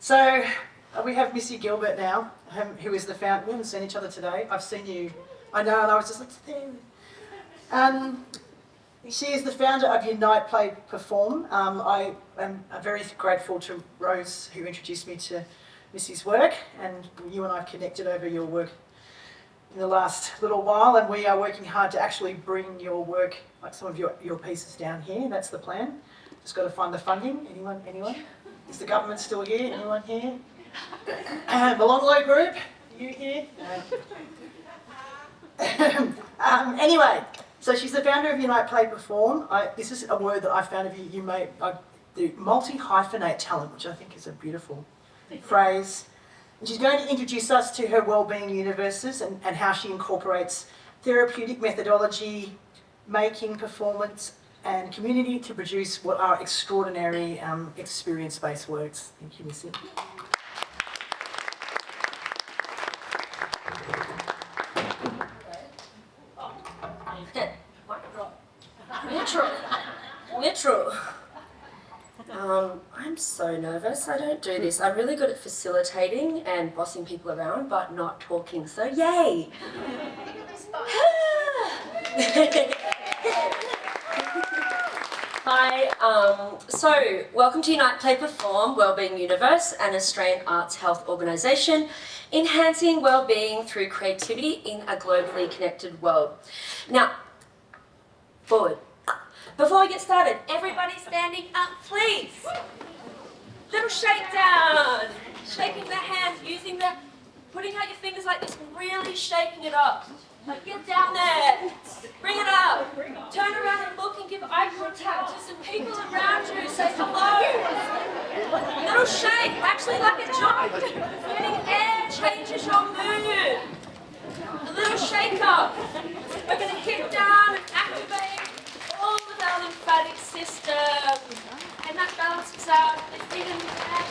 So we have Missy Gilbert now, who is the founder. We haven't seen each other today. I've seen you. I know, and I was just like, she is the founder of UnitePlayPerform. I am very grateful to Rose, who introduced me to Missy's work, and you and I have connected over your work in the last little while, and we are working hard to actually bring your work, like some of your pieces, down here. That's the plan. Just got to find the funding. Anyone? Is the government still here? Anyone here? The Long Low group? You here? No. Anyway, so she's the founder of UnitePlayPerform. This is a word that I found of you. You may do multi-hyphenate talent, which I think is a beautiful phrase. And she's going to introduce us to her Wellbeing universes and how she incorporates therapeutic methodology, making, performance, and community to produce what are extraordinary experience-based works. Thank you, Missy. Literal. I'm so nervous. I don't do this. I'm really good at facilitating and bossing people around, but not talking. So yay! Hi. So welcome to UnitePlayPerform, Wellbeing Universe, an Australian arts health organisation, enhancing wellbeing through creativity in a globally connected world. Now, forward. Before we get started, everybody standing up, please. Little shakedown. Shaking the hands, putting out your fingers like this, really shaking it up. Like, get down there. Bring it up. Turn around and look and give eye contact to some people around you. Say hello. Little shake, actually like a jump. Getting air changes your mood. A little shake up. We're going to kick down and activate all of our lymphatic system, and that balances out the feet and the neck.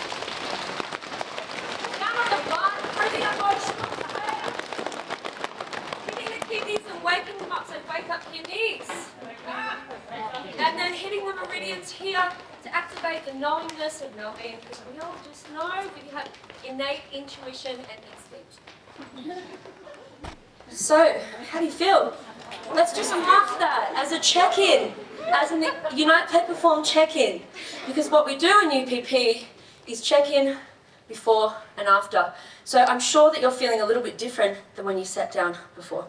Down on the butt, breathing up hitting the kidneys and waking them up, so wake up kidneys. And then hitting the meridians here to activate the knowingness of knowing, because we all just know that you have innate intuition and instinct. So, how do you feel? Let's do some half that as a check-in, as an UnitePlayPerform check-in. Because what we do in UPP is check-in before and after. So I'm sure that you're feeling a little bit different than when you sat down before.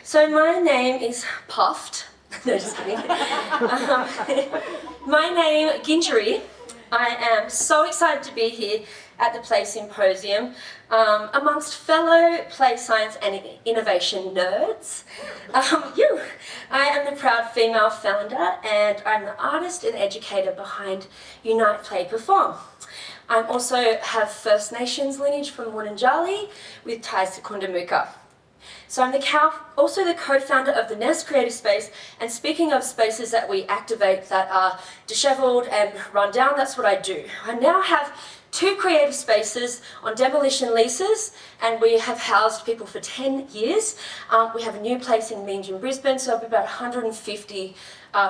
So my name is Puffed. No, just kidding. My name, Gingery. I am so excited to be here at the Play Symposium amongst fellow play science and innovation nerds. I am the proud female founder, and I'm the artist and educator behind UnitePlayPerform. I also have First Nations lineage from Wurundjeri with ties to Kundamuka. So I'm also the co-founder of the Nest Creative Space, and speaking of spaces that we activate that are dishevelled and run down, that's what I do. I now have 2 creative spaces on demolition leases, and we have housed people for 10 years. We have a new place in Minge in Brisbane, so about 150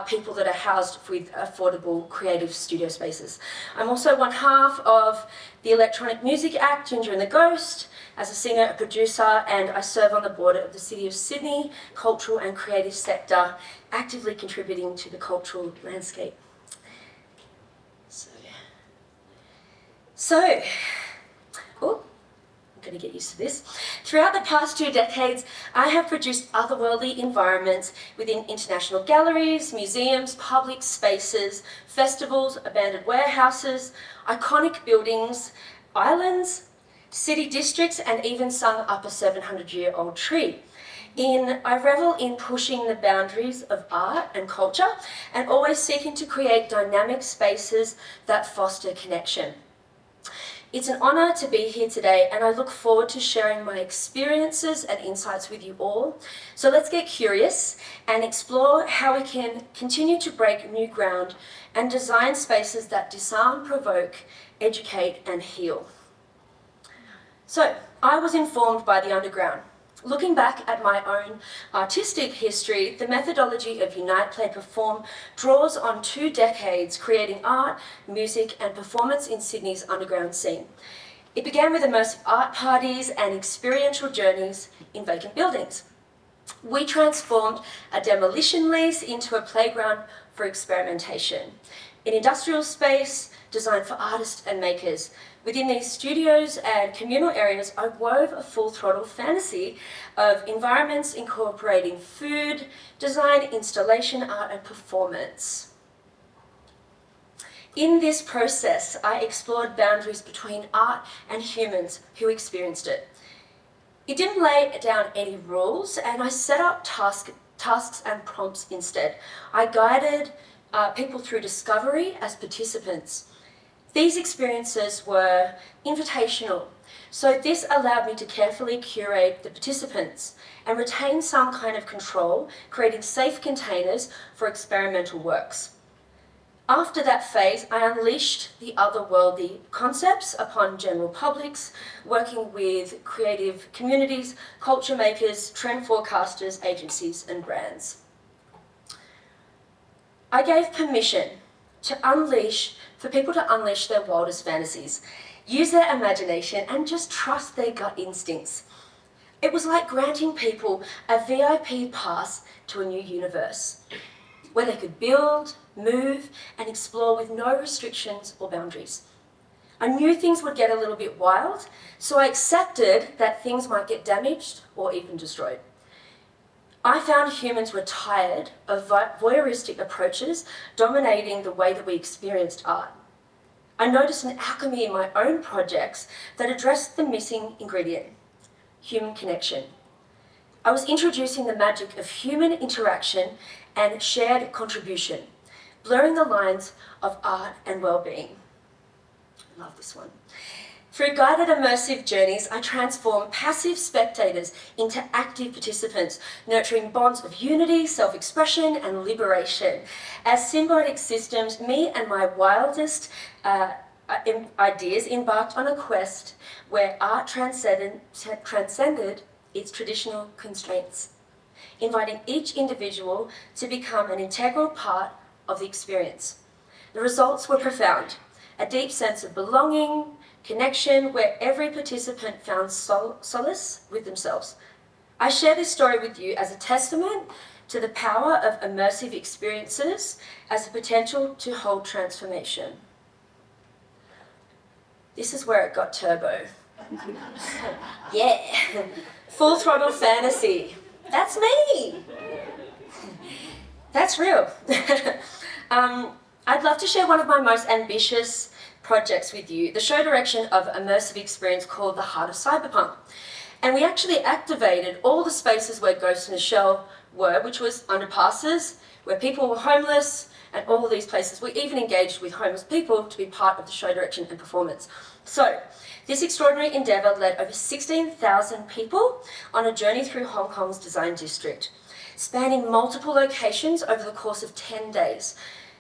people that are housed with affordable creative studio spaces. I'm also one half of the electronic music act Ginger and the Ghost, as a singer, a producer, and I serve on the board of the City of Sydney cultural and creative sector, actively contributing to the cultural landscape. So, I'm going to get used to this. Throughout the past 2 decades, I have produced otherworldly environments within international galleries, museums, public spaces, festivals, abandoned warehouses, iconic buildings, islands, city districts, and even sung up a 700-year-old tree. I revel in pushing the boundaries of art and culture, and always seeking to create dynamic spaces that foster connection. It's an honour to be here today, and I look forward to sharing my experiences and insights with you all. So let's get curious and explore how we can continue to break new ground and design spaces that disarm, provoke, educate, and heal. So I was informed by the underground. Looking back at my own artistic history, the methodology of UnitePlayPerform draws on 2 decades creating art, music and performance in Sydney's underground scene. It began with immersive art parties and experiential journeys in vacant buildings. We transformed a demolition lease into a playground for experimentation. An industrial space designed for artists and makers. Within these studios and communal areas, I wove a full-throttle fantasy of environments incorporating food, design, installation, art, and performance. In this process, I explored boundaries between art and humans who experienced it. It didn't lay down any rules, and I set up tasks and prompts instead. I guided people through discovery as participants. These experiences were invitational, so this allowed me to carefully curate the participants and retain some kind of control, creating safe containers for experimental works. After that phase, I unleashed the otherworldly concepts upon general publics, working with creative communities, culture makers, trend forecasters, agencies, and brands. I gave permission for people to unleash their wildest fantasies, use their imagination, and just trust their gut instincts. It was like granting people a VIP pass to a new universe, where they could build, move, and explore with no restrictions or boundaries. I knew things would get a little bit wild, so I accepted that things might get damaged or even destroyed. I found humans were tired of voyeuristic approaches dominating the way that we experienced art. I noticed an alchemy in my own projects that addressed the missing ingredient: human connection. I was introducing the magic of human interaction and shared contribution, blurring the lines of art and well-being. I love this one. Through guided immersive journeys, I transform passive spectators into active participants, nurturing bonds of unity, self-expression, and liberation. As symbiotic systems, me and my wildest ideas embarked on a quest where art transcended its traditional constraints, inviting each individual to become an integral part of the experience. The results were profound: a deep sense of belonging, connection, where every participant found solace with themselves. I share this story with you as a testament to the power of immersive experiences as a potential to hold transformation. This is where it got turbo. Yeah, full throttle fantasy. That's me. That's real. I'd love to share one of my most ambitious projects with you, the show direction of immersive experience called The Heart of Cyberpunk. And we actually activated all the spaces where Ghost in the Shell were, which was underpasses, where people were homeless, and all of these places. We even engaged with homeless people to be part of the show direction and performance. So, this extraordinary endeavour led over 16,000 people on a journey through Hong Kong's design district, spanning multiple locations over the course of 10 days.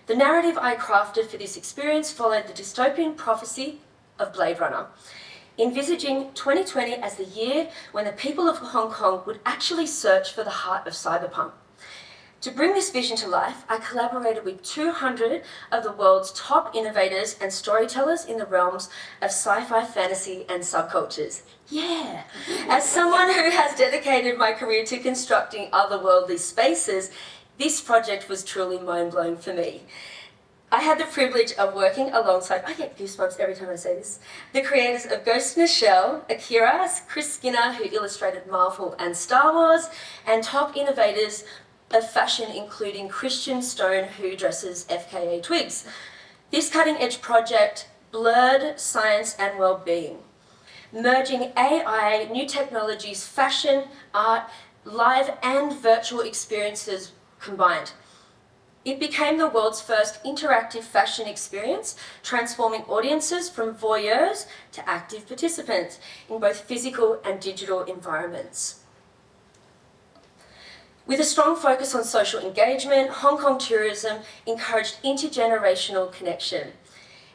The narrative I crafted for this experience followed the dystopian prophecy of Blade Runner, envisaging 2020 as the year when the people of Hong Kong would actually search for the heart of cyberpunk. To bring this vision to life, I collaborated with 200 of the world's top innovators and storytellers in the realms of sci-fi, fantasy, and subcultures. Yeah! As someone who has dedicated my career to constructing otherworldly spaces, this project was truly mind-blowing for me. I had the privilege of working alongside, I get goosebumps every time I say this, the creators of Ghost in the Shell, Akira, Chris Skinner, who illustrated Marvel and Star Wars, and top innovators of fashion, including Christian Stone, who dresses FKA Twigs. This cutting-edge project blurred science and well-being, merging AI, new technologies, fashion, art, live and virtual experiences combined. It became the world's first interactive fashion experience, transforming audiences from voyeurs to active participants in both physical and digital environments. With a strong focus on social engagement, Hong Kong tourism encouraged intergenerational connection,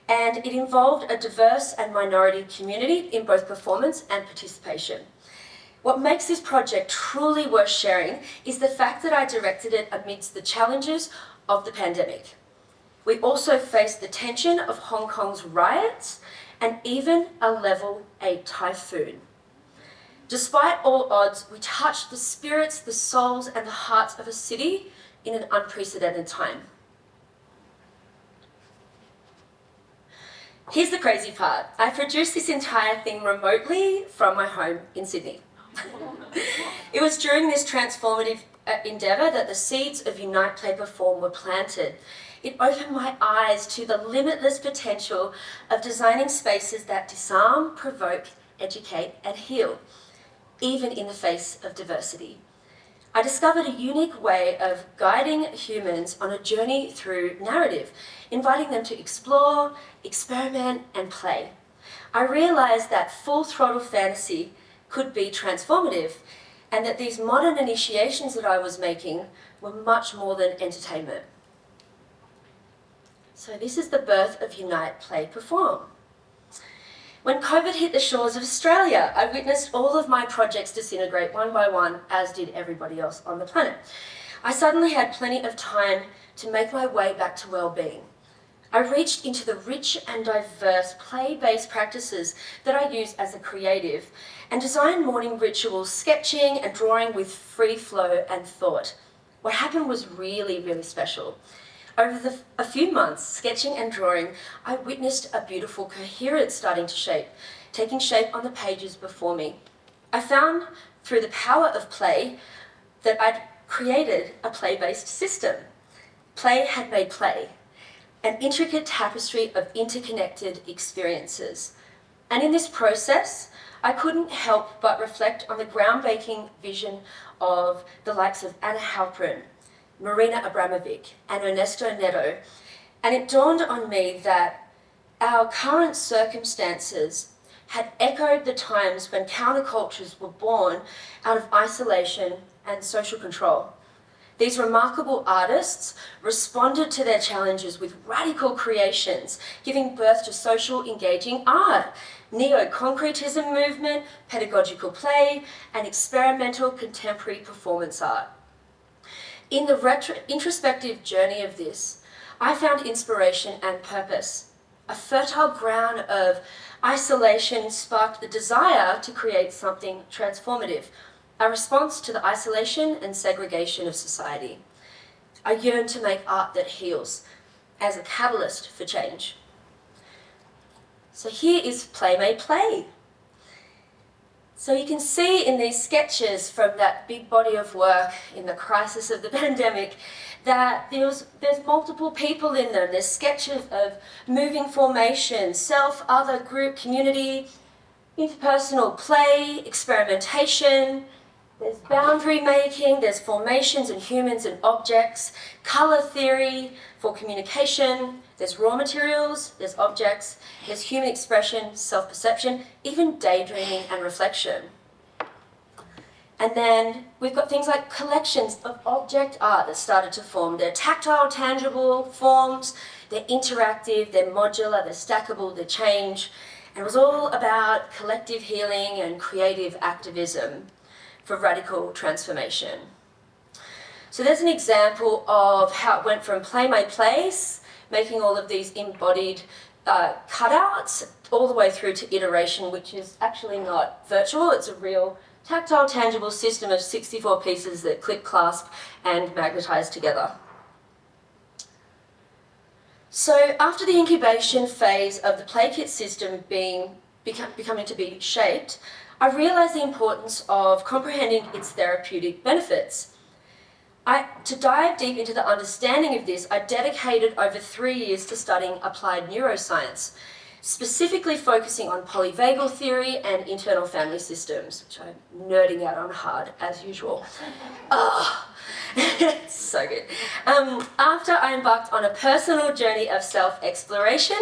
and it involved a diverse and minority community in both performance and participation. What makes this project truly worth sharing is the fact that I directed it amidst the challenges of the pandemic. We also faced the tension of Hong Kong's riots and even a level 8 typhoon. Despite all odds, we touched the spirits, the souls, and the hearts of a city in an unprecedented time. Here's the crazy part. I produced this entire thing remotely from my home in Sydney. It was during this transformative endeavour that the seeds of UnitePlayPerform were planted. It opened my eyes to the limitless potential of designing spaces that disarm, provoke, educate, and heal, even in the face of diversity. I discovered a unique way of guiding humans on a journey through narrative, inviting them to explore, experiment, and play. I realised that full throttle fantasy could be transformative, and that these modern initiations that I was making were much more than entertainment. So this is the birth of UnitePlayPerform. When COVID hit the shores of Australia, I witnessed all of my projects disintegrate one by one, as did everybody else on the planet. I suddenly had plenty of time to make my way back to well-being. I reached into the rich and diverse play-based practices that I use as a creative and designed morning rituals, sketching and drawing with free flow and thought. What happened was really, really special. Over a few months, sketching and drawing, I witnessed a beautiful coherence starting to taking shape on the pages before me. I found, through the power of play, that I'd created a play-based system. Play had made play, an intricate tapestry of interconnected experiences. And in this process, I couldn't help but reflect on the groundbreaking vision of the likes of Anna Halprin, Marina Abramovic, and Ernesto Neto, and it dawned on me that our current circumstances had echoed the times when countercultures were born out of isolation and social control. These remarkable artists responded to their challenges with radical creations, giving birth to social engaging art, neo-concretism movement, pedagogical play, and experimental contemporary performance art. In the introspective journey of this, I found inspiration and purpose. A fertile ground of isolation sparked the desire to create something transformative, a response to the isolation and segregation of society. I yearned to make art that heals, as a catalyst for change. So here is Play May Play. So you can see in these sketches from that big body of work in the crisis of the pandemic that there's multiple people in them. There's sketches of moving formation, self, other, group, community, interpersonal play, experimentation. There's boundary making, there's formations and humans and objects, colour theory for communication, there's raw materials, there's objects, there's human expression, self-perception, even daydreaming and reflection. And then we've got things like collections of object art that started to form. They're tactile, tangible forms, they're interactive, they're modular, they're stackable, they change. And it was all about collective healing and creative activism for radical transformation. So there's an example of how it went from Play My Place, making all of these embodied cutouts, all the way through to iteration, which is actually not virtual, it's a real tactile, tangible system of 64 pieces that click, clasp, and magnetize together. So after the incubation phase of the Play Kit system becoming to be shaped, I realised the importance of comprehending its therapeutic benefits. To dive deep into the understanding of this, I dedicated over 3 years to studying applied neuroscience, specifically focusing on polyvagal theory and internal family systems, which I'm nerding out on hard, as usual. It's so good. After I embarked on a personal journey of self-exploration,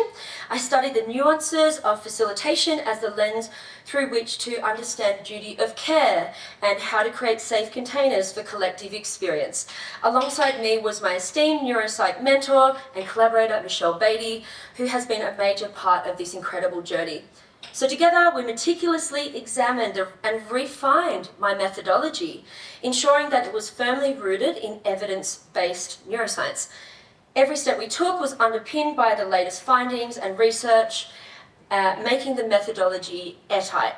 I studied the nuances of facilitation as the lens through which to understand duty of care and how to create safe containers for collective experience. Alongside me was my esteemed neuropsych mentor and collaborator, Michelle Beatty, who has been a major part of this incredible journey. So together we meticulously examined and refined my methodology, ensuring that it was firmly rooted in evidence-based neuroscience. Every step we took was underpinned by the latest findings and research, making the methodology airtight.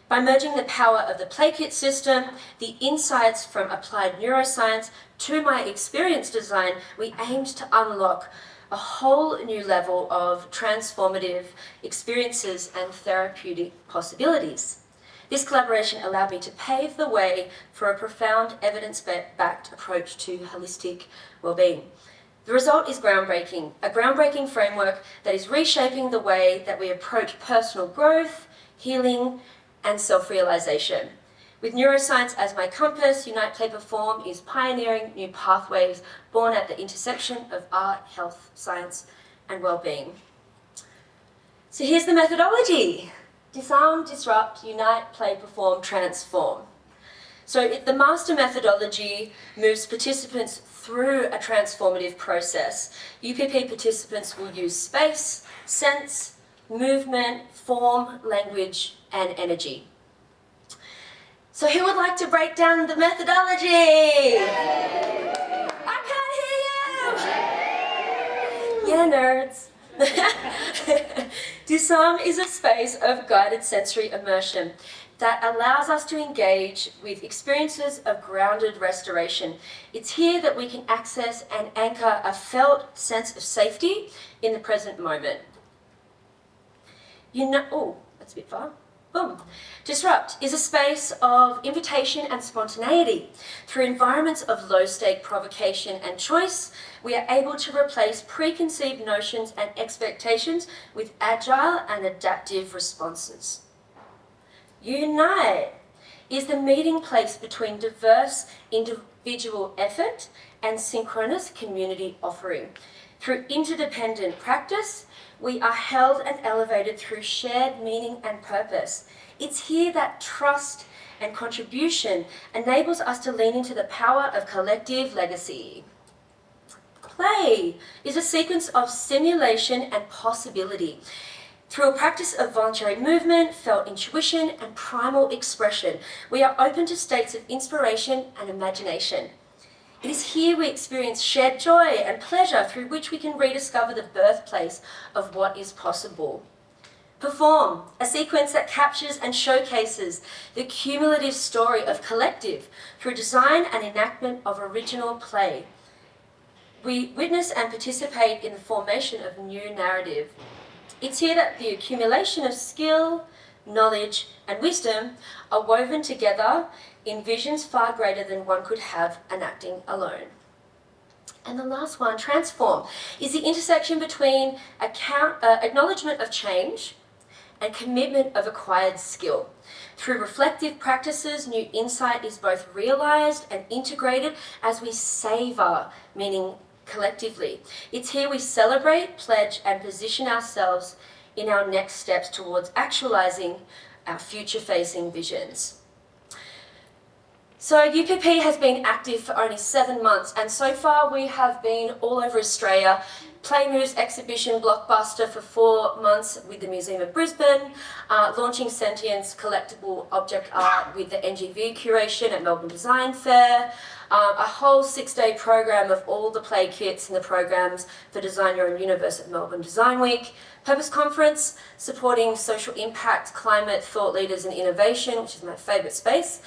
By merging the power of the PlayKit system, the insights from applied neuroscience to my experience design, we aimed to unlock a whole new level of transformative experiences and therapeutic possibilities. This collaboration allowed me to pave the way for a profound evidence-backed approach to holistic well-being. The result is groundbreaking, a groundbreaking framework that is reshaping the way that we approach personal growth, healing, and self-realization. With neuroscience as my compass, UnitePlayPerform is pioneering new pathways born at the intersection of art, health, science, and well-being. So here's the methodology. Disarm, disrupt, unite, play, perform, transform. So the master methodology moves participants through a transformative process. UPP participants will use space, sense, movement, form, language, and energy. So who would like to break down the methodology? I can't hear you! Yeah, nerds. Disarm is a space of guided sensory immersion that allows us to engage with experiences of grounded restoration. It's here that we can access and anchor a felt sense of safety in the present moment. Oh, that's a bit far. Boom. Disrupt is a space of invitation and spontaneity. Through environments of low-stake provocation and choice, we are able to replace preconceived notions and expectations with agile and adaptive responses. Unite is the meeting place between diverse individual effort and synchronous community offering. Through interdependent practice, we are held and elevated through shared meaning and purpose. It's here that trust and contribution enables us to lean into the power of collective legacy. Play is a sequence of stimulation and possibility. Through a practice of voluntary movement, felt intuition, and primal expression, we are open to states of inspiration and imagination. It is here we experience shared joy and pleasure through which we can rediscover the birthplace of what is possible. Perform, a sequence that captures and showcases the cumulative story of collective through design and enactment of original play. We witness and participate in the formation of new narrative. It's here that the accumulation of skill, knowledge, and wisdom are woven together in visions far greater than one could have enacting alone. And the last one, transform, is the intersection between acknowledgement of change and commitment of acquired skill. Through reflective practices, new insight is both realized and integrated as we savor meaning collectively. It's here we celebrate, pledge, and position ourselves in our next steps towards actualizing our future-facing visions. So UPP has been active for only 7 months, and so far we have been all over Australia. Play Moves exhibition blockbuster for 4 months with the Museum of Brisbane, launching Sentience collectible object art with the NGV curation at Melbourne Design Fair, a whole 6-day program of all the play kits and the programs for Design Your Own Universe at Melbourne Design Week, Purpose Conference, supporting social impact, climate, thought leaders and innovation, which is my favourite space,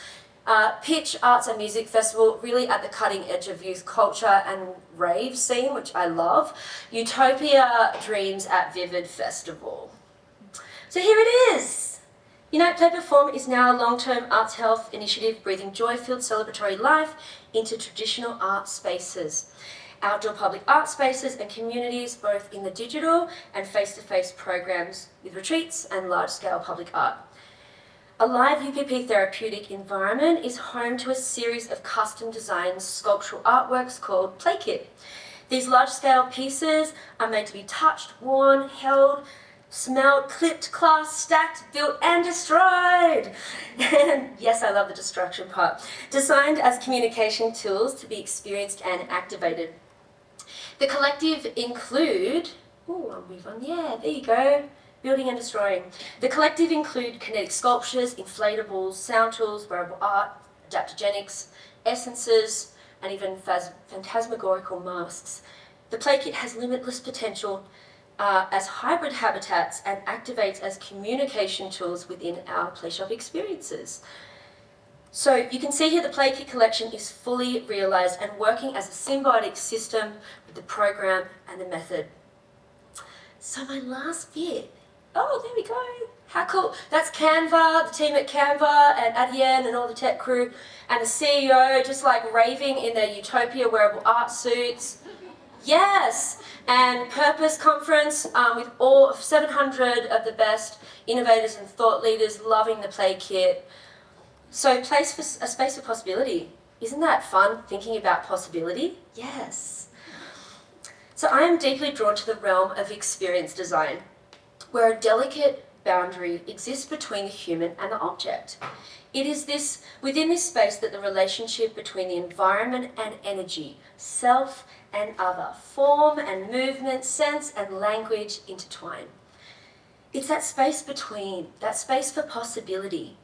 Pitch Arts and Music Festival, really at the cutting edge of youth culture and rave scene, which I love. Utopia Dreams at Vivid Festival. So here it is. UnitePlayPerform is now a long-term arts health initiative breathing joy-filled celebratory life into traditional art spaces. Outdoor public art spaces and communities, both in the digital and face-to-face programs with retreats and large-scale public art. A live UPP therapeutic environment is home to a series of custom-designed sculptural artworks called PlayKit. These large-scale pieces are made to be touched, worn, held, smelled, clipped, classed, stacked, built, and destroyed. And yes, I love the destruction part. Designed as communication tools to be experienced and activated. The collective include, I'll move on, yeah, there you go. building and destroying. The collective include kinetic sculptures, inflatables, sound tools, wearable art, adaptogenics, essences, and even phantasmagorical masks. The play kit has limitless potential as hybrid habitats and activates as communication tools within our play shop experiences. So you can see here the play kit collection is fully realised and working as a symbiotic system with the program and the method. So my last bit, oh, there we go. How cool. That's Canva, the team at Canva and Adyen and all the tech crew and the CEO just like raving in their Utopia wearable art suits. Yes, and Purpose Conference with all 700 of the best innovators and thought leaders loving the play kit. So a space for possibility. Isn't that fun, thinking about possibility? Yes. So I am deeply drawn to the realm of experience design, where a delicate boundary exists between the human and the object. It is within this space that the relationship between the environment and energy, self and other, form and movement, sense and language intertwine. It's that space between, that space for possibility.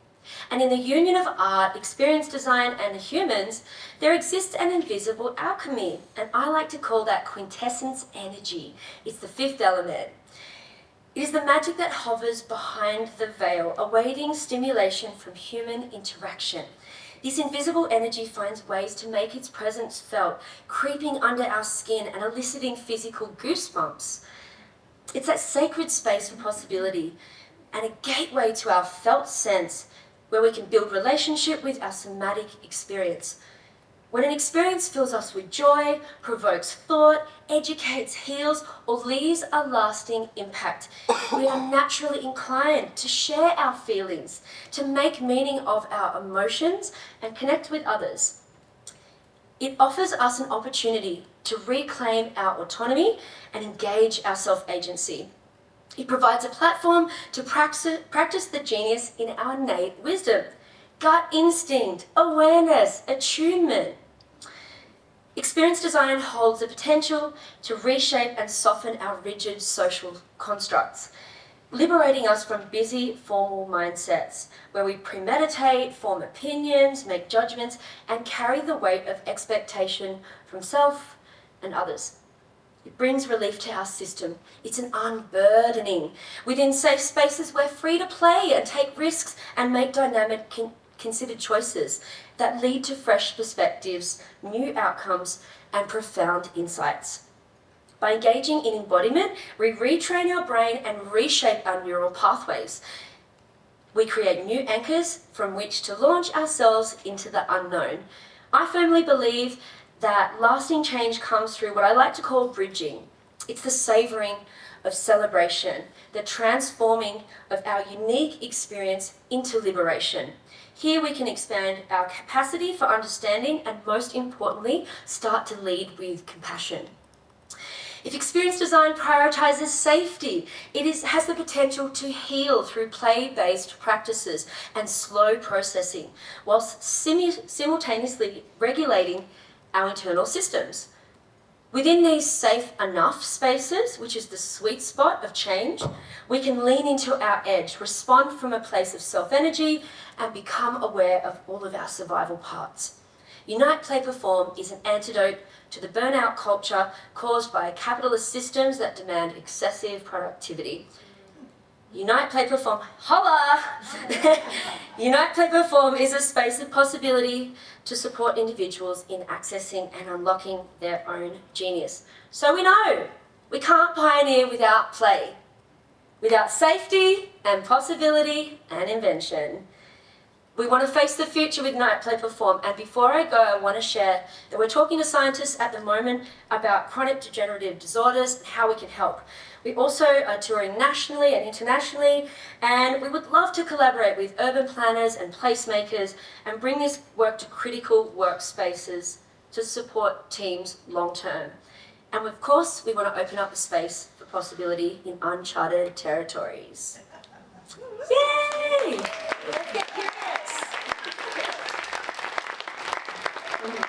And in the union of art, experience design and the humans, there exists an invisible alchemy, and I like to call that quintessence energy. It's the fifth element. It is the magic that hovers behind the veil, awaiting stimulation from human interaction. This invisible energy finds ways to make its presence felt, creeping under our skin and eliciting physical goosebumps. It's that sacred space for possibility and a gateway to our felt sense where we can build relationship with our somatic experience. When an experience fills us with joy, provokes thought, educates, heals, or leaves a lasting impact, we are naturally inclined to share our feelings, to make meaning of our emotions, and connect with others. It offers us an opportunity to reclaim our autonomy and engage our self-agency. It provides a platform to practice the genius in our innate wisdom, gut instinct, awareness, attunement. Experience design holds the potential to reshape and soften our rigid social constructs, liberating us from busy, formal mindsets where we premeditate, form opinions, make judgments, and carry the weight of expectation from self and others. It brings relief to our system. It's an unburdening. Within safe spaces, we're free to play and take risks and make dynamic, considered choices that lead to fresh perspectives, new outcomes, and profound insights. By engaging in embodiment, we retrain our brain and reshape our neural pathways. We create new anchors from which to launch ourselves into the unknown. I firmly believe that lasting change comes through what I like to call bridging. It's the savouring of celebration, the transforming of our unique experience into liberation. Here we can expand our capacity for understanding and, most importantly, start to lead with compassion. If experience design prioritizes safety, it has the potential to heal through play-based practices and slow processing, whilst simultaneously regulating our internal systems. Within these safe enough spaces, which is the sweet spot of change, we can lean into our edge, respond from a place of self-energy, and become aware of all of our survival parts. Unite, Play, Perform is an antidote to the burnout culture caused by capitalist systems that demand excessive productivity. Unite, Play, Perform, holla! Unite, Play, Perform is a space of possibility to support individuals in accessing and unlocking their own genius. So we know we can't pioneer without play, without safety and possibility and invention. We want to face the future with Unite, Play, Perform. And before I go, I want to share that we're talking to scientists at the moment about chronic degenerative disorders and how we can help. We also are touring nationally and internationally, and we would love to collaborate with urban planners and placemakers and bring this work to critical workspaces to support teams long term. And of course, we want to open up a space for possibility in uncharted territories. Yay!